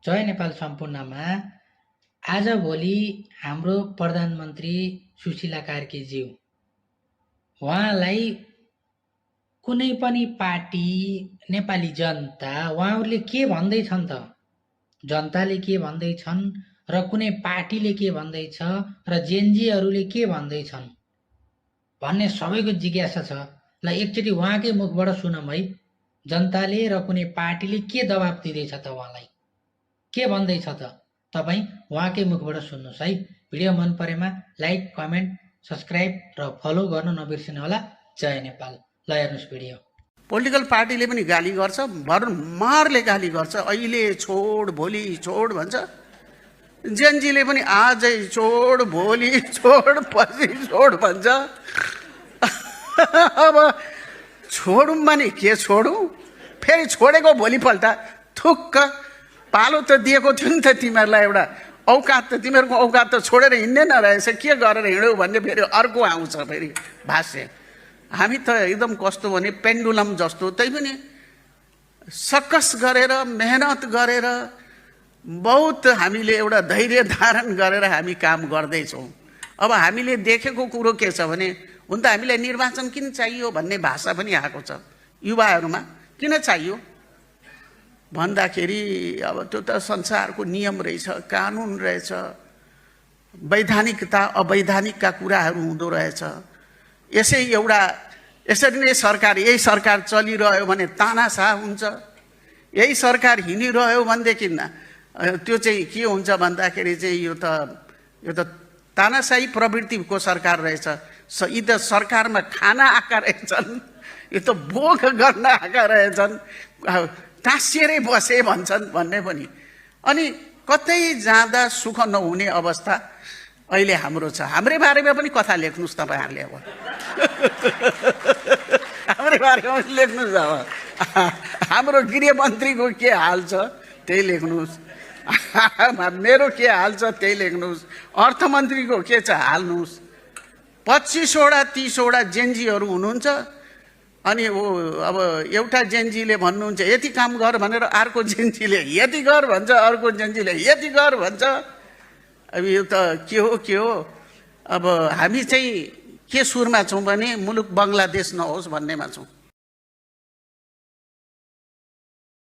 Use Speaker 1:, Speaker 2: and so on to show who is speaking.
Speaker 1: जय नेपाल सम्पूर्णमा आजभोलि हाम्रो प्रधानमन्त्री सुशीला कार्कीज्यू उहाँलाई कुनै पनि पार्टी नेपाली जनता उहाँहरूले के भन्दैछन् त जनताले के भन्दैछन् र कुनै पार्टीले के भन्दैछ र जेनजीहरूले के भन्दैछन् भन्ने सबैको जिज्ञासा छ। ल एकचोटि उहाँकै मुखबाट सुनौँ है, जनताले र कुनै पार्टीले के दबाब दिँदैछ त उहाँलाई, के भन्दैछ त तपाईँ उहाँकै मुखबाट सुन्नुहोस् है। भिडियो मन परेमा लाइक, कमेन्ट, सब्सक्राइब र फलो गर्न नबिर्सिनु होला। जय नेपाल। ल हेर्नुहोस् भिडियो।
Speaker 2: पोलिटिकल पार्टीले पनि गाली गर्छ, भरमारले गाली गर्छ। अहिले छोड भोलि छोड भन्छ, जेनजीले पनि आजै छोड भोलि छोड पछि छोड भन्छ। अब छोडौँ भने के छोडौँ, फेरि छोडेको भोलिपल्ट थुक्क पालो त दिएको थियो नि त तिमीहरूलाई, एउटा औकात त तिमीहरूको औकात त छोडेर हिँड्ने नरहेछ, के गरेर हिँड्यौ भन्ने फेरि अर्को आउँछ फेरि भाष्य। हामी त एकदम कस्तो भने पेन्डुलम जस्तो, त्यही पनि सकस गरेर मेहनत गरेर बहुत हामीले एउटा धैर्य धारण गरेर हामी काम गर्दैछौँ। अब हामीले देखेको कुरो के छ भने, हुन त हामीलाई निर्वाचन किन चाहियो भन्ने भाषा पनि आएको छ युवाहरूमा। किन चाहियो भन्दाखेरि अब त्यो त संसारको नियम रहेछ, कानुन रहेछ, वैधानिकता अवैधानिकका कुराहरू हुँदो रहेछ। यसरी नै सरकार, यही सरकार चलिरह्यो भने तानासा हुन्छ, यही सरकार हिँडिरह्यो भनेदेखि त्यो चाहिँ के हुन्छ भन्दाखेरि चाहिँ यो त तानाशाही प्रवृत्तिको सरकार रहेछ। यी त सरकारमा खाना आएका रहेछन्, यो त भोग गर्न आएका रहेछन्, टाँसिएरै बसे भन्छन् भन्ने पनि। अनि कतै जाँदा सुख नहुने अवस्था अहिले हाम्रो छ। हाम्रै बारेमा पनि कथा लेख्नुहोस् तपाईँहरूले। अब हाम्रै बारेमा पनि लेख्नुहोस्। अब हाम्रो गृहमन्त्रीको के हाल छ त्यही लेख्नुहोस्, मेरो के हाल छ त्यही लेख्नुहोस्, अर्थमन्त्रीको के छ हाल्नुहोस्। 25वटा 30वटा जेनजीहरू हुनुहुन्छ। अनि अब एउटा जेनजीले भन्नुहुन्छ यति काम गर भनेर, अर्को जेनजीले यति गर भन्छ, अर्को जेनजीले यति गर भन्छ। अब यो त के हो। अब हामी चाहिँ के सुरमा छौँ भने मुलुक बङ्गलादेश नहोस् भन्नेमा छौँ।